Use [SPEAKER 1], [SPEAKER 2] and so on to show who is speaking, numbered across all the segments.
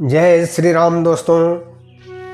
[SPEAKER 1] जय श्री राम दोस्तों,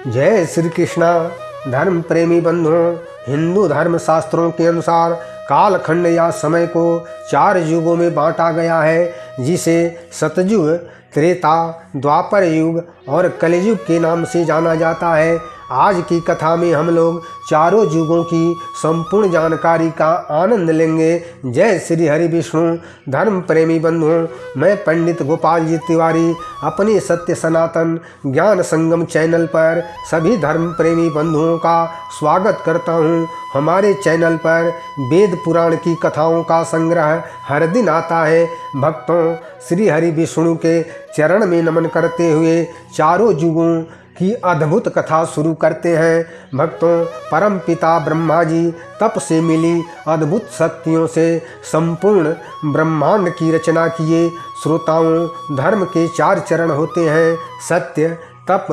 [SPEAKER 1] जय श्री कृष्णा। धर्म प्रेमी बंधुओं, हिंदू धर्म शास्त्रों के अनुसार कालखंड या समय को 4 युगों में बांटा गया है, जिसे सतयुग, त्रेता, द्वापर युग और कलयुग के नाम से जाना जाता है। आज की कथा में हम लोग चारों युगों की संपूर्ण जानकारी का आनंद लेंगे। जय श्री हरि विष्णु। धर्म प्रेमी बंधुओं, मैं पंडित गोपाल जी तिवारी अपने सत्य सनातन ज्ञान संगम चैनल पर सभी धर्म प्रेमी बंधुओं का स्वागत करता हूं। हमारे चैनल पर वेद पुराण की कथाओं का संग्रह हर दिन आता है। भक्तों, श्री हरि विष्णु के चरण में नमन करते हुए चारों युगों की अद्भुत कथा शुरू करते हैं। भक्तों, परम पिता ब्रह्मा जी तप से मिली अद्भुत शक्तियों से संपूर्ण ब्रह्मांड की रचना किए। श्रोताओं, धर्म के 4 चरण होते हैं: सत्य, तप,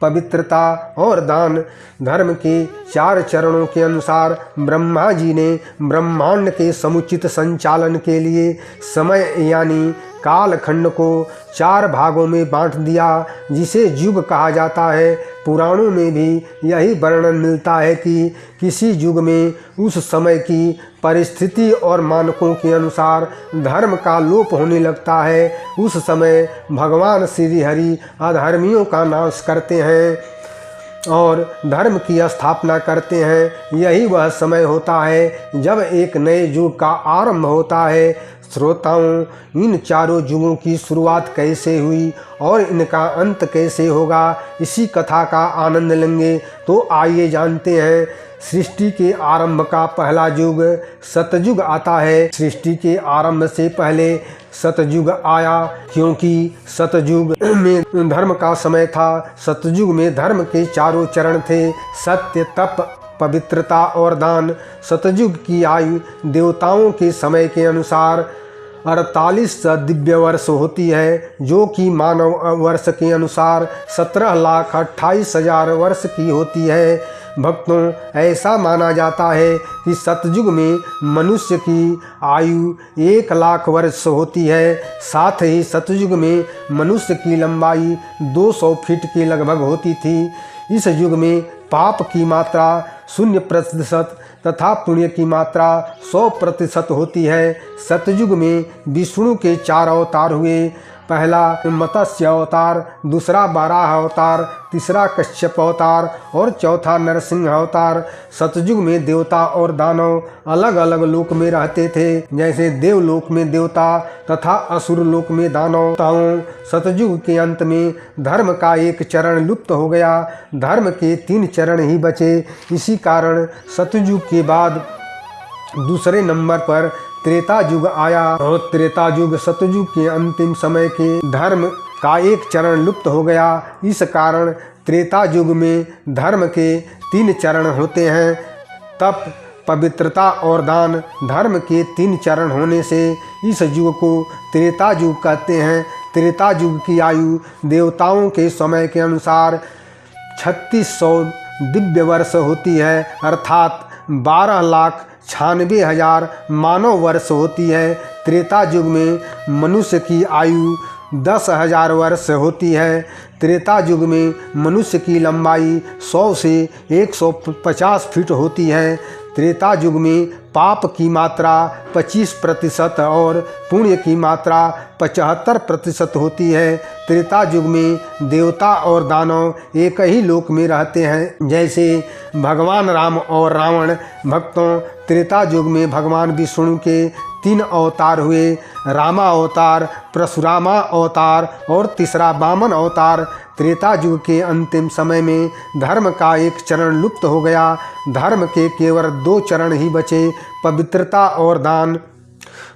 [SPEAKER 1] पवित्रता और दान। धर्म के 4 चरणों के अनुसार ब्रह्मा जी ने ब्रह्मांड के समुचित संचालन के लिए समय यानी कालखंड को 4 भागों में बांट दिया, जिसे युग कहा जाता है। पुराणों में भी यही वर्णन मिलता है कि किसी युग में उस समय की परिस्थिति और मानकों के अनुसार धर्म का लोप होने लगता है। उस समय भगवान श्री हरि अधर्मियों का नाश करते हैं और धर्म की स्थापना करते हैं। यही वह समय होता है जब एक नए युग का आरंभ होता है। श्रोताओं, इन चारों युगों की शुरुआत कैसे हुई और इनका अंत कैसे होगा, इसी कथा का आनंद लेंगे। तो आइए जानते हैं। सृष्टि के आरंभ का पहला युग सतयुग आता है। सृष्टि के आरंभ से पहले सतयुग आया, क्योंकि सतयुग में धर्म का समय था। सतयुग में धर्म के 4 चरण थे: सत्य, तप, पवित्रता और दान। सतयुग की आयु देवताओं के समय के अनुसार 48 दिव्य वर्ष होती है, जो कि मानव वर्ष के अनुसार 17,28,000 वर्ष की होती है। भक्तों, ऐसा माना जाता है कि सतयुग में मनुष्य की आयु 1,00,000 वर्ष होती है। साथ ही सतयुग में मनुष्य की लंबाई 200 फीट के लगभग होती थी। इस युग में पाप की मात्रा 0% तथा पुण्य की मात्रा 100% होती है। सतयुग में विष्णु के 4 अवतार हुए: पहला मत्स्य अवतार, दूसरा बाराह अवतार, तीसरा कश्यप अवतार और चौथा नरसिंह अवतार। सतयुग में देवता और दानव अलग अलग लोक में रहते थे, जैसे देवलोक में देवता तथा असुर लोक में दानव। सतयुग के अंत में धर्म का एक चरण लुप्त हो गया। धर्म के 3 चरण ही बचे। इसी कारण सतयुग के बाद दूसरे नंबर पर त्रेता युग आया और त्रेता युग सतयुग के अंतिम समय के धर्म का एक चरण लुप्त हो गया। इस कारण त्रेता युग में धर्म के 3 चरण होते हैं: तप, पवित्रता और दान। धर्म के 3 चरण होने से इस युग को त्रेता युग कहते हैं। त्रेता युग की आयु देवताओं के समय के अनुसार 3600 दिव्य वर्ष होती है, अर्थात 12,96,000 मानव वर्ष होती है। त्रेता युग में मनुष्य की आयु 10,000 वर्ष होती है। त्रेता युग में मनुष्य की लंबाई 100 से 150 फीट होती है। त्रेता युग में पाप की मात्रा 25% और पुण्य की मात्रा 75% होती है। त्रेता युग में देवता और दानव एक ही लोक में रहते हैं, जैसे भगवान राम और रावण। भक्तों, त्रेता युग में भगवान विष्णु के 3 अवतार हुए: रामा अवतार, परशुरामा अवतार और तीसरा वामन अवतार। त्रेता युग के अंतिम समय में धर्म का एक चरण लुप्त हो गया। धर्म के केवल 2 चरण ही बचे: पवित्रता और दान।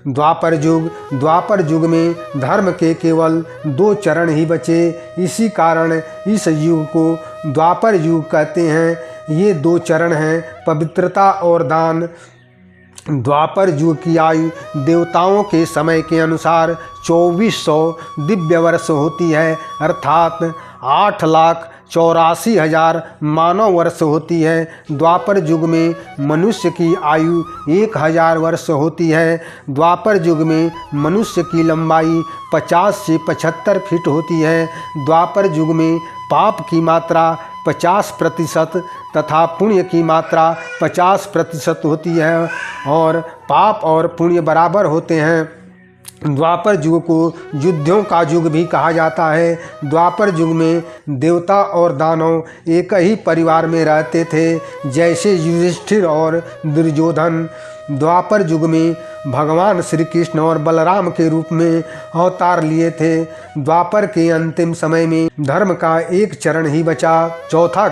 [SPEAKER 1] द्वापर युग में धर्म के केवल 2 चरण ही बचे। इसी कारण इस युग को द्वापर युग कहते हैं। ये 2 चरण हैं: पवित्रता और दान। द्वापर युग की आयु देवताओं के समय के अनुसार 2400 दिव्य वर्ष होती है, अर्थात 84,000 मानव वर्ष होती है। द्वापर युग में मनुष्य की आयु 1,000 वर्ष होती है। द्वापर युग में मनुष्य की लंबाई 50 से 75 फीट होती है। द्वापर युग में पाप की मात्रा 50% तथा पुण्य की मात्रा 50% होती है और पाप और पुण्य बराबर होते हैं। द्वापर युग को युद्धों का युग भी कहा जाता है। द्वापर युग में देवता और दानव एक ही परिवार में रहते थे, जैसे युधिष्ठिर और दुर्योधन। द्वापर युग में भगवान श्री कृष्ण और बलराम के रूप में अवतार लिए थे। द्वापर के अंतिम समय में धर्म का एक चरण ही बचा। चौथा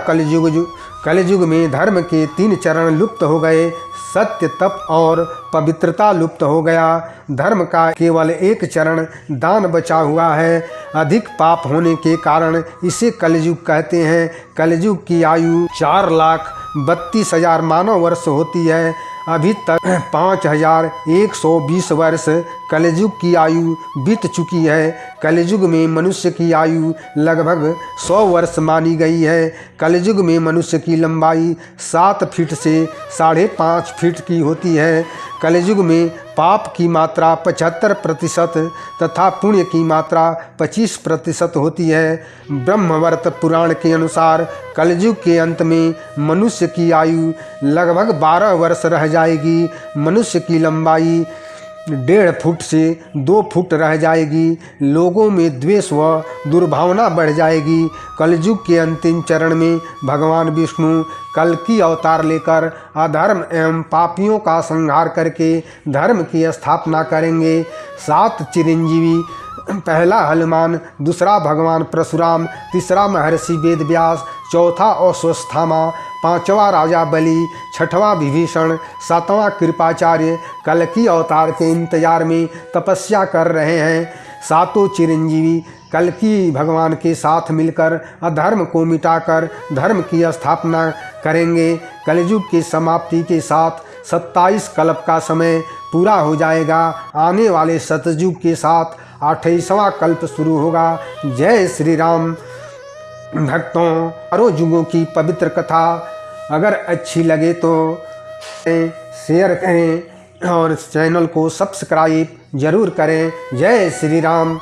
[SPEAKER 1] कलयुग में धर्म के 3 चरण लुप्त हो गए। सत्य, तप और पवित्रता लुप्त हो गया। धर्म का केवल एक चरण दान बचा हुआ है। अधिक पाप होने के कारण इसे कलयुग कहते हैं। कलयुग की आयु 4,32,000 मानव वर्ष होती है। अभी तक 5,120 वर्ष कलयुग की आयु बीत चुकी है। कलयुग में मनुष्य की आयु लगभग 100 वर्ष मानी गई है। कलयुग में मनुष्य की लंबाई 7 फीट से 5.5 फीट की होती है। कलयुग में पाप की मात्रा 75% तथा पुण्य की मात्रा 25% होती है। ब्रह्मवर्त पुराण के अनुसार कलयुग के अंत में मनुष्य की आयु लगभग 12 वर्ष रह जाएगी। मनुष्य की लंबाई 1.5 फुट से 2 फुट रह जाएगी। लोगों में द्वेष व दुर्भावना बढ़ जाएगी। कलयुग के अंतिम चरण में भगवान विष्णु कल्कि अवतार लेकर अधर्म एवं पापियों का संहार करके धर्म की स्थापना करेंगे। 7 चिरंजीवी, पहला हनुमान, दूसरा भगवान परशुराम, तीसरा महर्षि वेदव्यास, चौथा अश्वत्थामा, 5वां राजा बलि, 6वां विभीषण, 7वां कृपाचार्य कल्कि अवतार के इंतजार में तपस्या कर रहे हैं। 7 चिरंजीवी कल्कि भगवान के साथ मिलकर अधर्म को मिटाकर धर्म की स्थापना करेंगे। कलयुग की समाप्ति के साथ 27 कल्प का समय पूरा हो जाएगा। आने वाले सतयुग के साथ 28वां कल्प शुरू होगा। जय श्री राम। भक्तों, चारों युगों की पवित्र कथा अगर अच्छी लगे तो शेयर करें और चैनल को सब्सक्राइब जरूर करें। जय श्री राम।